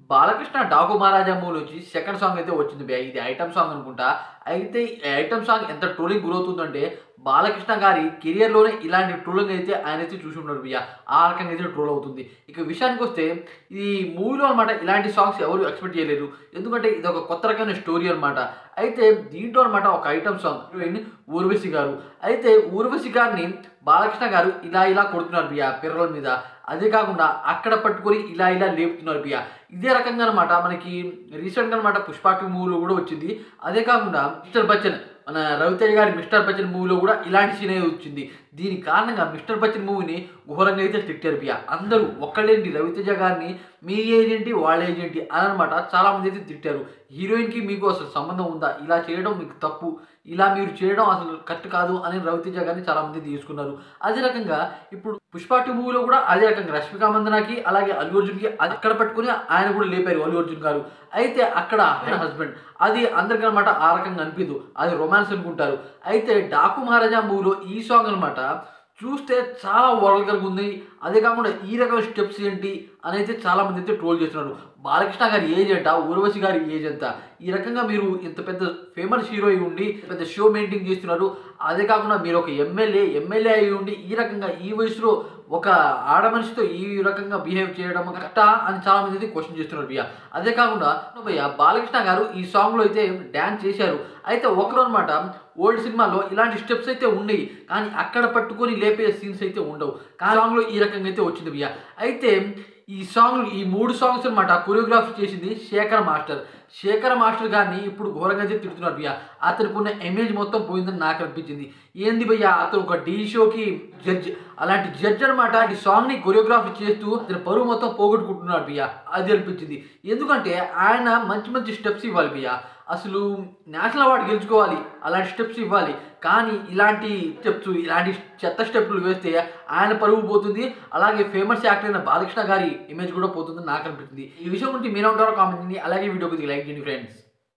బాలకృష్ణ 'డాకు మహారాజా' movie నుంచి second song అయితే వచ్చింది భయ్యా. ఇది ఐటెమ్ సాంగ్ అనుకుంటా. అయితే ఈ ఐటెమ్ సాంగ్ ఎంత ట్రోలింగ్ గురవుతుందంటే బాలకృష్ణ గారి కెరియర్‌లోనే ఇలాంటి ట్రోలింగ్ అయితే ఆయనైతే చూసుండడు భయ్యా. ఆ రకంగా అయితే ట్రోల్ అవుతుంది. ఇక విషయానికొస్తే ఈ మూవీలో అనమాట ఇలాంటి సాంగ్స్ ఎవరు ఎక్స్‌పెక్ట్ చేయలేరు. ఎందుకంటే ఇదొక కొత్త రకమైన స్టోరీ అనమాట. అయితే దీంట్లో అనమాట ఒక ఐటెమ్ సాంగ్ హీరోయిన్ 'ఊర్వశి' గారు. అయితే 'ఊర్వశి' గారిని బాలకృష్ణ గారు ఇలా కొడుతున్నారు భయ్యా పిర్రల మీద. అదే కాకుండా అక్కడ పట్టుకొని ఇలా లేపుతున్నారు భయ్యా. ఇదే రకంగా అనమాట మనకి రీసెంట్‌గా అనమాట 'పుష్ప 2' మూవీలో కూడా వచ్చింది. అదే కాకుండా 'మిస్టర్ బచ్చన్' మన రవితేజ గారి 'మిస్టర్ బచ్చన్' మూవీలో కూడా ఇలాంటి సీనే వచ్చింది. దీనికి కారణంగా 'మిస్టర్ బచ్చన్' మూవీని ఘోరంగా అయితే తిట్టారు భయ్యా. అందరూ ఒక్కళ్ళేంటి రవితేజ గారిని మీ ఏజ్ ఏంటి, వాళ్ళ ఏజ్ ఏంటి అని అనమాట చాలామంది అయితే తిట్టారు. హీరోయిన్‌కి మీకు అసలు సంబంధం ఉందా? ఇలా చేయడం మీకు తప్పు. ఇలా మీరు చేయడం అసలు కరెక్ట్ కాదు అని రవితేజ గారిని చాలామంది తీసుకున్నారు. అదే రకంగా ఇప్పుడు 'పుష్ప 2' మూవీలో కూడా అదే రకంగా రష్మిక మందనాకి అలాగే అల్లు అర్జున్‌కి అది అక్కడ పట్టుకొని ఆయన కూడా లేపారు అల్లు అర్జున్ గారు. అయితే అక్కడ ఆయన హస్బెండ్ అది అందరికనమాట ఆ రకంగా అనిపియదు. అది రొమాన్స్ అనుకుంటారు. అయితే 'డాకు మహారాజా' మూవీలో ఈ సాంగ్ అనమాట చూస్తే చాలా వల్గర్‌గా ఉంది. అదే కాకుండా ఈ రకమైన స్టెప్స్ ఏంటి అనైతే చాలామంది అయితే ట్రోల్ చేస్తున్నారు. బాలకృష్ణ గారి ఏజ్ ఎంత? ఊర్వశి గారి ఏజ్ ఎంత? ఈ రకంగా మీరు ఇంత పెద్ద ఫేమస్ హీరో అయ్యి ఉండి పెద్ద షో మెయింటైన్ చేస్తున్నారు. అదే కాకుండా మీరు ఒక ఎమ్మెల్యే అయ్యి ఉండి ఈ రకంగా ఈ వయసులో ఒక ఆడ మనిషితో ఈ రకంగా బిహేవ్ చేయడం కరెక్టా అని చాలామంది అయితే క్వెషన్ చేస్తున్నారు భయ్యా. అదే కాకుండా భయ్యా బాలకృష్ణ గారు ఈ సాంగ్‌లో అయితే డాన్స్ చేశారు. అయితే ఒకరు అనమాట ఓల్డ్ సినిమాలో ఇలాంటి స్టెప్స్ అయితే ఉన్నాయి. కానీ అక్కడ పట్టుకొని లేపే సీన్స్ అయితే ఉండవు. కానీ సాంగ్‌లో ఈ రకంగా అయితే వచ్చింది భయ్యా. అయితే ఈ 3 సాంగ్స్ అనమాట కొరియోగ్రాఫీ చేసింది శేఖర్ మాస్టర్ గారిని ఇప్పుడు ఘోరంగా అయితే తిడుతున్నారు భయ్యా. అతనికున్న ఇమేజ్ మొత్తం పోయిందని నాకు అనిపించింది. ఏంది భయ్యా అతను ఒక ఢీ షోకి జడ్జ్. అలాంటి జడ్జ్ అనమాట ఈ సాంగ్‌ని కొరియోగ్రాఫీ చేస్తూ అతని పరువు మొత్తం పోగొట్టుకుంటున్నాడు భయ్యా. అది అనిపించింది. ఎందుకంటే ఆయన మంచి స్టెప్స్ ఇవ్వాలి భయ్యా. అసలు నేషనల్ అవార్డ్ గెలుచుకోవాలి. అలాంటి స్టెప్స్ ఇవ్వాలి. కానీ ఇలాంటి స్టెప్స్ ఇలాంటి చెత్త స్టెప్పులు వేస్తే ఆయన పరువు పోతుంది. అలాగే ఫేమస్ యాక్టర్ అయిన బాలకృష్ణ గారి ఇమేజ్ కూడా పోతుందని నాకు అనిపిస్తుంది. ఈ విషయం గురించి మీరేమంటారో కామెంట్ చేయండి. అలాగే వీడియోకి లైక్ చేయండి ఫ్రెండ్స్.